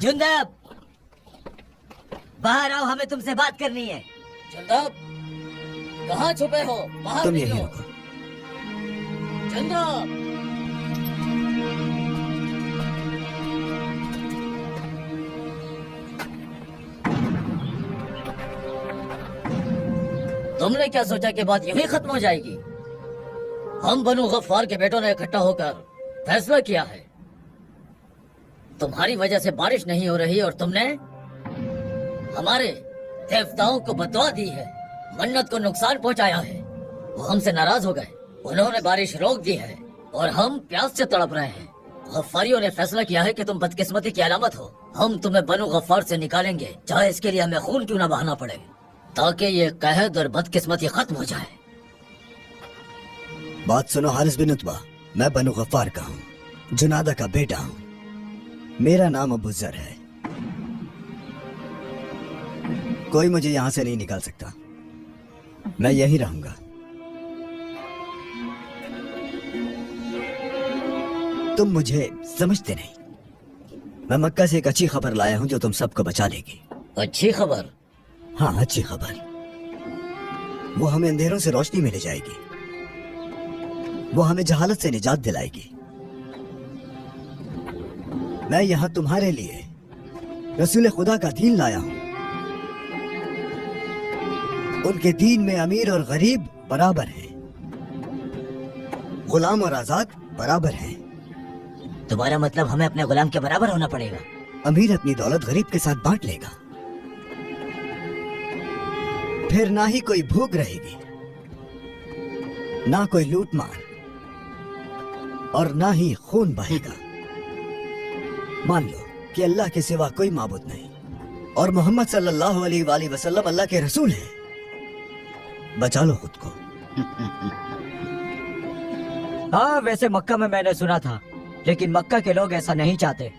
Jundab, बाहर आओ, हमें तुमसे बात करनी है। जुंदब, कहाँ छुपे हो? बाहर तुम यहीं निकलो। रुको। जुंदब, तुमने क्या सोचा कि बात यहीं खत्म हो जाएगी? हम बनु गफ्फार के बेटों ने इकट्ठा होकर फैसला किया है। तुम्हारी वजह से बारिश नहीं हो रही और तुमने हमारे देवताओं को बददुआ दी है, मन्नत को नुकसान पहुंचाया है। वो हमसे नाराज हो गए, उन्होंने बारिश रोक दी है और हम प्यास से तड़प रहे हैं। गफ्फारियों ने फैसला किया है कि तुम बदकिस्मती की अलामत हो। हम तुम्हें बनु गफ्फार से निकालेंगे, चाहे इसके लिए हमें खून क्यों ना बहाना पड़े, ताकि ये कहद और बदकिस्मती खत्म हो जाए। बात सुनो हारिस बिन उत्बा, मैं बनु गफ्फार का हूँ, जुनादा का बेटा हूँ। मेरा नाम अबू ज़र है। कोई मुझे यहाँ से नहीं निकाल सकता, मैं यही रहूंगा। तुम मुझे समझते नहीं। मैं मक्का से एक अच्छी खबर लाया हूँ जो तुम सबको बचा लेगी। अच्छी खबर? हाँ, अच्छी खबर। वो हमें अंधेरों से रोशनी में ले जाएगी, वो हमें जहालत से निजात दिलाएगी। मैं यहाँ तुम्हारे लिए रसूल खुदा का दीन लाया हूँ। उनके दीन में अमीर और गरीब बराबर हैं, गुलाम और आजाद बराबर हैं। तुम्हारा मतलब हमें अपने गुलाम के बराबर होना पड़ेगा? अमीर अपनी दौलत गरीब के साथ बांट लेगा, फिर ना ही कोई भूख रहेगी, ना कोई लूट मार, और ना ही खून बहेगा। मान लो कि अल्लाह के सिवा कोई माबूद नहीं और मोहम्मद सल्लल्लाहु अलैहि वसल्लम अल्लाह के रसूल हैं। बचा लो खुद को। हाँ, वैसे मक्का में मैंने सुना था, लेकिन मक्का के लोग ऐसा नहीं चाहते।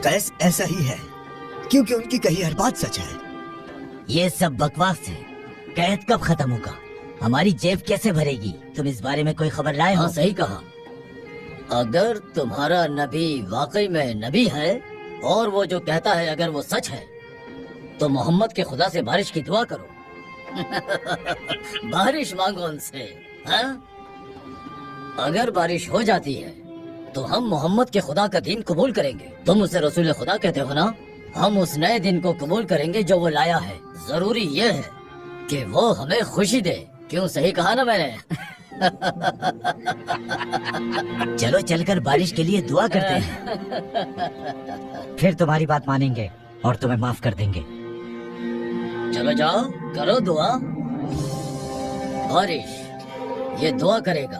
कैस ऐसा ही है, क्योंकि उनकी कही हर बात सच है। ये सब बकवास है। कैद कब खत्म होगा? हमारी जेब कैसे भरेगी? तुम इस बारे में कोई खबर लाए हो? हाँ, सही कहा। अगर तुम्हारा नबी वाकई में नबी है और वो जो कहता है अगर वो सच है, तो मोहम्मद के खुदा से बारिश की दुआ करो। बारिश मांगो उनसे, हाँ? अगर बारिश हो जाती है तो हम मोहम्मद के खुदा का दीन कबूल करेंगे। तुम उसे रसूल खुदा कहते हो ना? हम उस नए दिन को कबूल करेंगे जो वो लाया है। जरूरी ये है कि वो हमें खुशी दे। क्यों, सही कहा ना मैंने? चलो चलकर बारिश के लिए दुआ करते हैं, फिर तुम्हारी बात मानेंगे और तुम्हें माफ कर देंगे। चलो जाओ, करो दुआ। बारिश ये दुआ करेगा,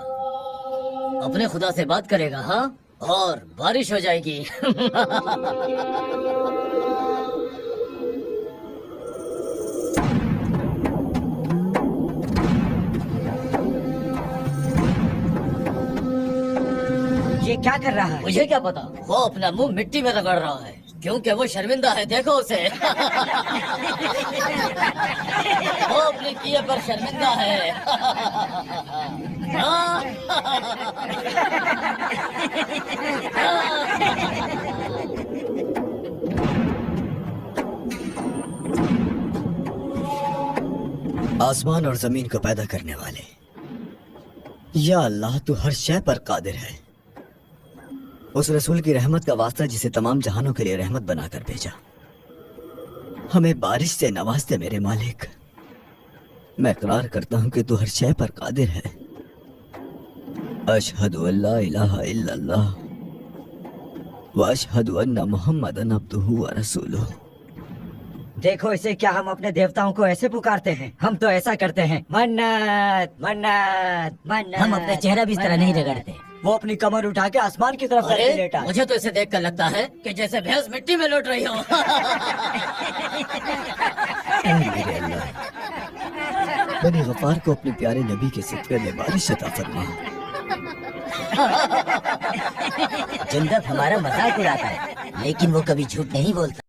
अपने खुदा से बात करेगा, हाँ, और बारिश हो जाएगी। ये क्या कर रहा है? मुझे क्या पता, वो अपना मुंह मिट्टी में रगड़ रहा है क्योंकि वो शर्मिंदा है। देखो उसे। वो अपने किए पर शर्मिंदा है। आसमान और जमीन को पैदा करने वाले या अल्लाह, तू हर शय पर कादिर है। उस रसूल की रहमत का वास्ता जिसे तमाम जहानों के लिए रहमत बनाकर भेजा, हमें बारिश से नवाज दे मेरे मालिक। मैं इकरार करता हूँ कि तू हर शय पर कादिर है। अशहदु अल्ला इलाहा इल्लल्लाह व अशहदु अन्ना मुहम्मदन अब्दुहु व रसूलुहु। देखो इसे, क्या हम अपने देवताओं को ऐसे पुकारते हैं? हम तो ऐसा करते हैं, मन्नत मन्नत मन्नत। हम अपने चेहरा भी इस तरह नहीं रगड़ते। वो अपनी कमर उठा के आसमान की तरफ करके लेटा है। मुझे तो इसे देखकर लगता है कि जैसे भैंस मिट्टी में लौट रही हो। मेरे अल्लाह, बनी गफ्फार को अपने प्यारे नबी के सिदक़े में बारिश अता फरमा। जुंदब हमारा मजाक उड़ाता है, लेकिन वो कभी झूठ नहीं बोलता।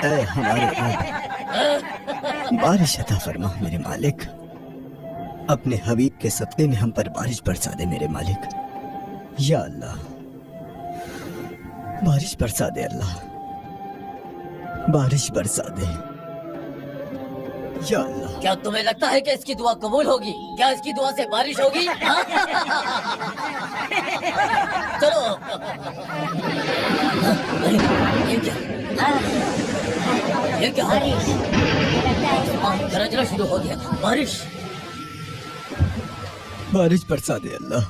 اے ہمارے رب، بارش عطا فرما میرے مالک، اپنے حبیب کے صدقے میں ہم پر بارش برسا دے میرے مالک. یا اللہ بارش برسا دے، اللہ بارش برسا دے یا اللہ. کیا تمہیں لگتا ہے کہ اس کی دعا قبول ہوگی؟ کیا اس کی دعا سے بارش ہوگی؟ ہاں؟ چلو یہ کیا؟ یہ کیا؟ گرجنا شروع ہو گیا. بارش بارش برسا دے اللہ.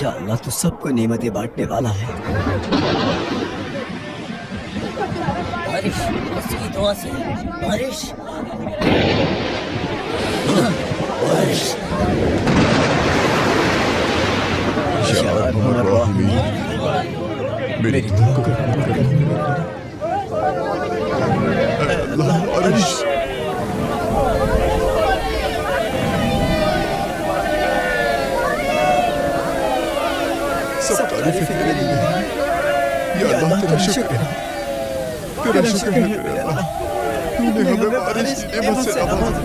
یا اللہ تو سب کو نعمتیں بانٹنے والا ہے. بارش اس کی دعا سے بارش. بارش یا ارحم الراحمین، میری دعا کو اے اللہ بارش. سب تعریفیں تیرے لیے ہیں. یا اللہ تیرا شکر ہے، تیرا شکر ہے میرے اللہ. تو نے ہمیں بارش کی نعمت سے نوازا.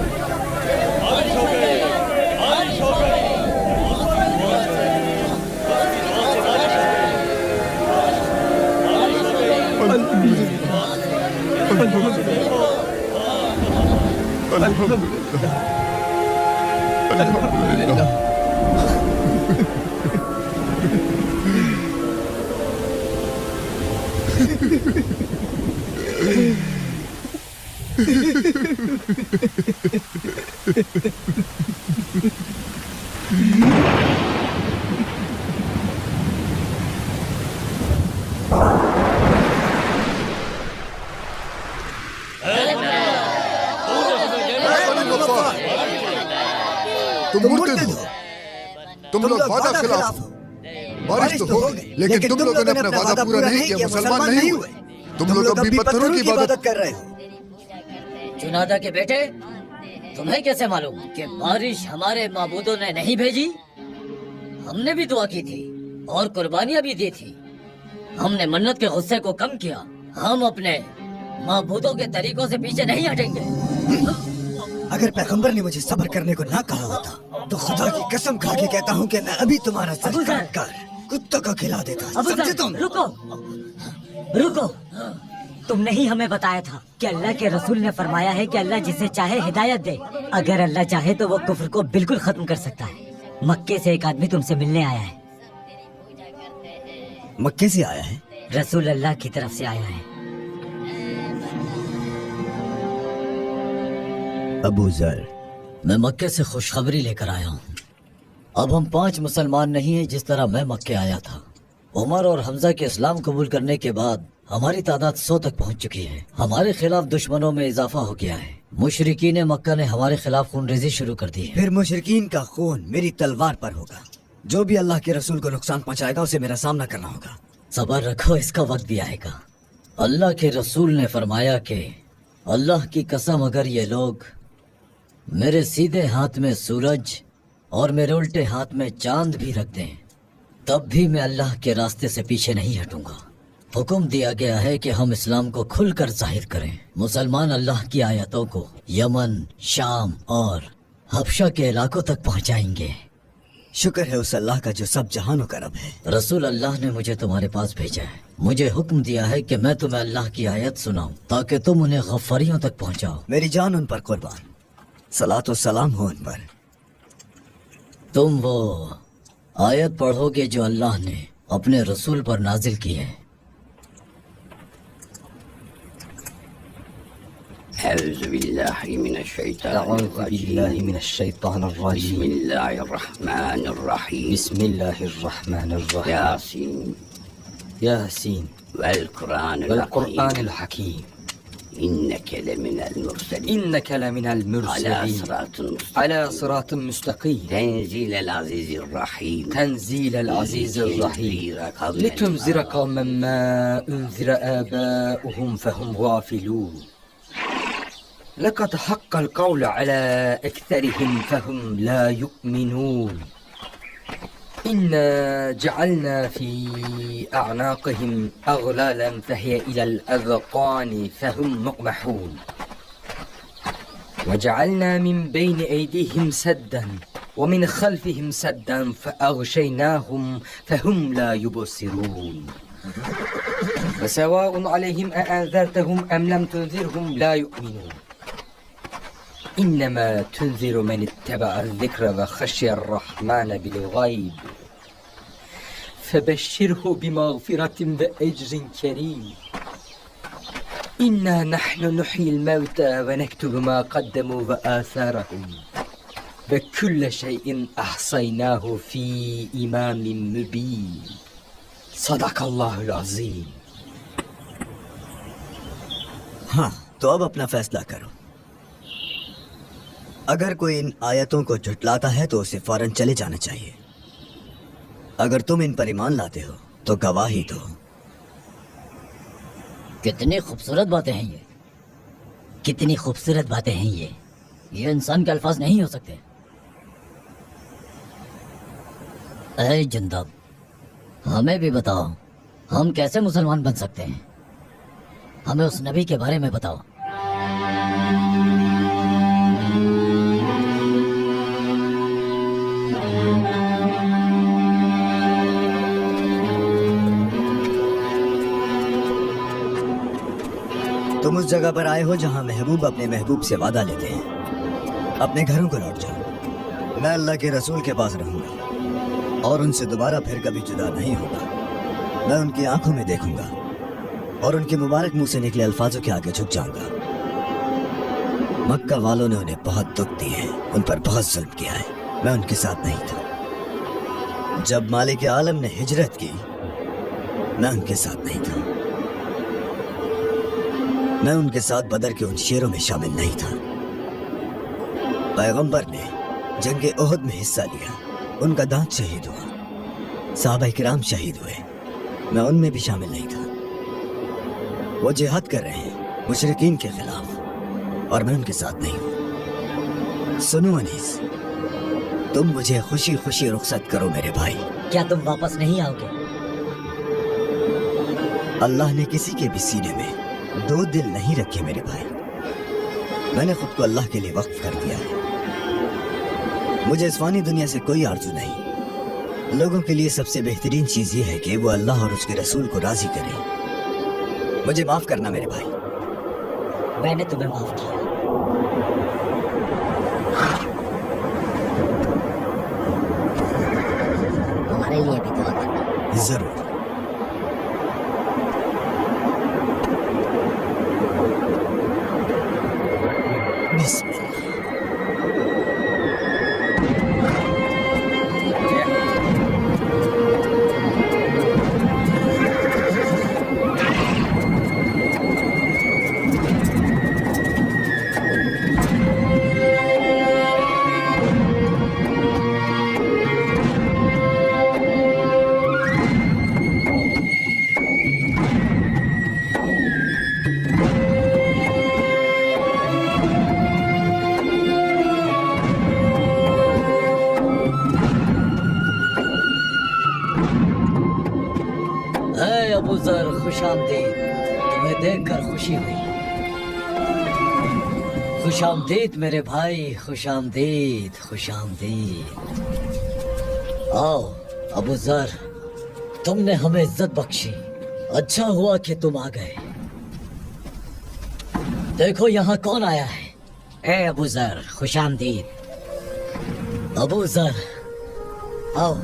الحمدللہ. تم مرتد ہو، تم لوگ وعدہ خلاف ہو. بارش تو ہو گئی لیکن تم لوگوں نے اپنا وعدہ پورا نہیں کیا، مسلمان نہیں ہوئے. تم لوگ اب بھی پتھروں کی عبادت کر رہے ہو. جنادہ کے بیٹے، تمہیں کیسے معلوم کہ بارش ہمارے معبودوں نے نہیں بھیجی؟ ہم نے بھی دعا کی تھی اور قربانیاں بھی دی تھی. ہم نے منت کے غصے کو کم کیا. ہم اپنے معبودوں کے طریقوں سے پیچھے نہیں ہٹیں گے. اگر پیغمبر نے مجھے صبر کرنے کو نہ کہا ہوتا تو خدا کی قسم کھا کے کہتا ہوں کہ میں ابھی تمہارا سر کاٹ کر کتوں کو کھلا دیتا. ابو سمجھے ذر، تم؟ رکو رکو. تم نے ہی ہمیں بتایا تھا کہ اللہ کے رسول نے فرمایا ہے کہ اللہ جسے چاہے ہدایت دے. اگر اللہ چاہے تو وہ کفر کو بالکل ختم کر سکتا ہے. مکے سے ایک آدمی تم سے ملنے آیا ہے. مکے سے آیا ہے؟ رسول اللہ کی طرف سے آیا ہے. ابو ذر، میں مکے سے خوشخبری لے کر آیا ہوں. اب ہم 5 مسلمان نہیں ہیں جس طرح میں مکے آیا تھا. عمر اور حمزہ کے اسلام قبول کرنے کے بعد ہماری تعداد 100 تک پہنچ چکی ہے. ہمارے خلاف دشمنوں میں اضافہ ہو گیا ہے. مشرکین مکہ نے ہمارے خلاف خون ریزی شروع کر دی ہے. پھر مشرکین کا خون میری تلوار پر ہوگا. جو بھی اللہ کے رسول کو نقصان پہنچائے گا اسے میرا سامنا کرنا ہوگا. صبر رکھو، اس کا وقت بھی آئے گا. اللہ کے رسول نے فرمایا کہ اللہ کی قسم اگر یہ لوگ میرے سیدھے ہاتھ میں سورج اور میرے الٹے ہاتھ میں چاند بھی رکھ دیں تب بھی میں اللہ کے راستے سے پیچھے نہیں ہٹوں گا. حکم دیا گیا ہے کہ ہم اسلام کو کھل کر ظاہر کریں. مسلمان اللہ کی آیتوں کو یمن، شام اور حبشہ کے علاقوں تک پہنچائیں گے. شکر ہے اس اللہ کا جو سب جہانوں کا رب ہے. رسول اللہ نے مجھے تمہارے پاس بھیجا ہے. مجھے حکم دیا ہے کہ میں تمہیں اللہ کی آیت سناؤں تاکہ تم انہیں غفاریوں تک پہنچاؤ. میری جان ان پر قربان، صلاۃ و سلام ہو ان پر. تم وہ آیت پڑھو گے جو اللہ نے اپنے رسول پر نازل کی ہے. أعوذ بالله من الشيطان الرجيم بسم الله الرحمن الرحيم بسم الله الرحمن الرحيم ياسين ياسين والقرآن الحكيم إنك لمن المرسلين إنك لمن على المرسلين صراط مستقيم على صراط مستقيم تنزيل العزيز الرحيم تنزيل العزيز الرحيم لتنذر قوما ما أنذر آباؤهم فهم غافلون لقد حق القول على أكثرهم فهم لا يؤمنون إنا جعلنا في أعناقهم أغلالا فهي إلى الأذقان فهم مقمحون وجعلنا من بين أيديهم سدا ومن خلفهم سدا فأغشيناهم فهم لا يبصرون فسواء عليهم أأنذرتهم أم لم تنذرهم لا يؤمنون إنما تنذر من اتبع الذكر وخشي الرحمن بالغيب فبشره بمغفرة وأجر كريم إنا نحن نحيي الموتى ونكتب ما قدموا وآثارهم وكل شيء أحصيناه في إمام مبين صدق الله العظيم. हाँ, तो अब अपना फैसला करो. अगर कोई इन आयतों को झुटलाता है तो उसे फौरन चले जाना चाहिए. अगर तुम इन पर ईमान लाते हो तो गवाही दो. कितनी खूबसूरत बातें हैं ये, कितनी खूबसूरत बातें हैं ये इंसान के अल्फाज नहीं हो सकते. ऐ जिंदा, हमें भी बताओ, हम कैसे मुसलमान बन सकते हैं? हमें उस नबी के बारे में बताओ. तुम उस जगह पर आए हो जहां महबूब अपने महबूब से वादा लेते हैं. अपने घरों को लौट जाओ. मैं अल्लाह के रसूल के पास रहूंगा और उनसे दोबारा फिर कभी जुदा नहीं होगा. मैं उनकी आंखों में देखूंगा और उनके मुबारक मुंह से निकले अल्फाजों के आगे झुक जाऊंगा. मक्का वालों ने उन्हें बहुत दुख दिए हैं, उन पर बहुत जुल्म किया है. मैं उनके साथ नहीं था. जब मालिक आलम ने हिजरत की, मैं उनके साथ नहीं था. मैं उनके साथ बदर के उन शेरों में शामिल नहीं था. पैगंबर ने जंग ओहद में हिस्सा लिया, उनका दांत शहीद हुआ. साहबा किराम शहीद हुए, मैं उनमें भी शामिल नहीं था. वो जिहाद कर रहे हैं मुशरिकीन के खिलाफ और मैं उनके साथ नहीं हूँ. सुनो अनीस, तुम मुझे खुशी खुशी रुखसत करो मेरे भाई. क्या तुम वापस नहीं आओगे? अल्लाह ने किसी के भी सीने में दो दिल नहीं रखे मेरे भाई. मैंने खुद को अल्लाह के लिए वक्फ कर दिया है. मुझे इस फानी दुनिया से कोई आरज़ू नहीं. लोगों के लिए सबसे बेहतरीन चीज ये है कि वो अल्लाह और उसके रसूल को राजी करें. मुझे माफ करना मेरे भाई. मैंने तुम्हें माफ किया. हमारे लिए भी दुआ करना. जरूर. बिस्मिल्लाह. अबू ज़र, खुशामदीद. तुम्हें देखकर खुशी हुई. खुशामदीद मेरे भाई, खुशामदीद, खुशामदीद. आओ अबू ज़र, तुमने हमें इज्जत बख्शी. अच्छा हुआ कि तुम आ गए. देखो यहाँ कौन आया है. ए अबू ज़र, खुशामदीद. अबू ज़र, आओ.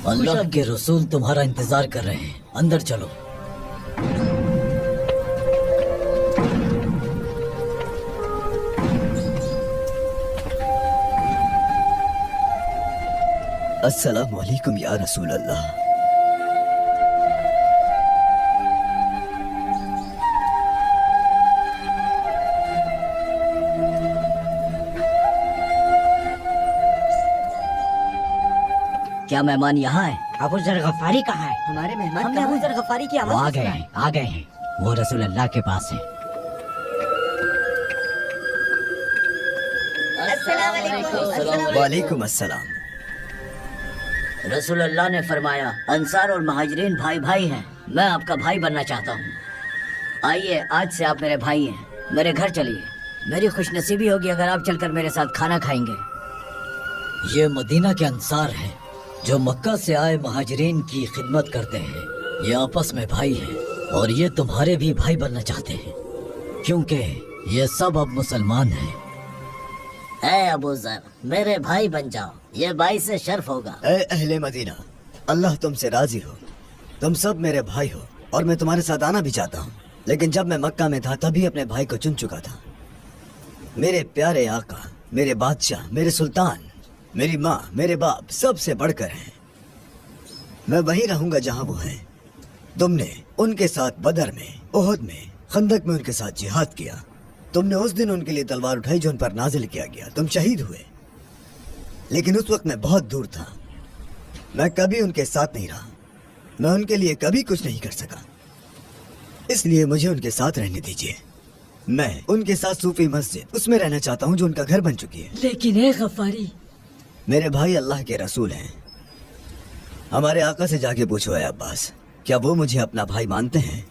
अल्लाह के रसूल तुम्हारा इंतजार कर रहे हैं. अंदर चलो. अस्सलामु अलैकुम या रसूल अल्लाह. क्या मेहमान यहाँ है? अबू ज़र गफारी कहाँ है? हमारे मेहमान हमने अबू ज़र गफारी की वो आ गए हैं, आ गए हैं. वो रसूल अल्लाह के पास है. वालेकुम अस्सलाम. रसूल अल्लाह ने फरमाया अंसार और महाजरीन भाई भाई हैं। मैं आपका भाई बनना चाहता हूँ। आइए, आज से आप मेरे भाई हैं। मेरे घर चलिए। मेरी खुशनसीबी होगी अगर आप चलकर मेरे साथ खाना खाएंगे। ये मदीना के अंसार हैं जो मक्का से आए महाजरीन की खिदमत करते हैं। ये आपस में भाई हैं और ये तुम्हारे भी भाई बनना चाहते हैं, क्योंकि ये सब अब मुसलमान हैं। ऐ अबू ज़र, मेरे भाई बन जाओ, ये भाई से शर्फ होगा। ए अहले मदीना, अल्लाह तुमसे राजी हो। तुम सब मेरे भाई हो और मैं तुम्हारे साथ आना भी चाहता हूँ, लेकिन जब मैं मक्का में था तभी अपने भाई को चुन चुका था। मेरे प्यारे आका, मेरे बादशाह, मेरे सुल्तान, मेरी माँ, मेरे बाप सबसे बढ़कर हैं। मैं वहीं रहूंगा जहाँ वो हैं। तुमने उनके साथ बदर में, ओहद में, खंदक में उनके साथ जिहाद किया। तुमने उस दिन उनके लिए तलवार उठाई जो उन पर नाजिल किया गया। तुम शहीद हुए, लेकिन उस वक्त मैं बहुत दूर था। मैं कभी उनके साथ नहीं रहा। मैं उनके लिए कभी कुछ नहीं कर सका, इसलिए मुझे उनके साथ रहने दीजिए। मैं उनके साथ सूफी मस्जिद उसमें रहना चाहता हूँ जो उनका घर बन चुकी है। लेकिन ए गफ्फारी, मेरे भाई अल्लाह के रसूल हैं। हमारे आका से जाके पूछो है अब्बास, क्या वो मुझे अपना भाई मानते हैं?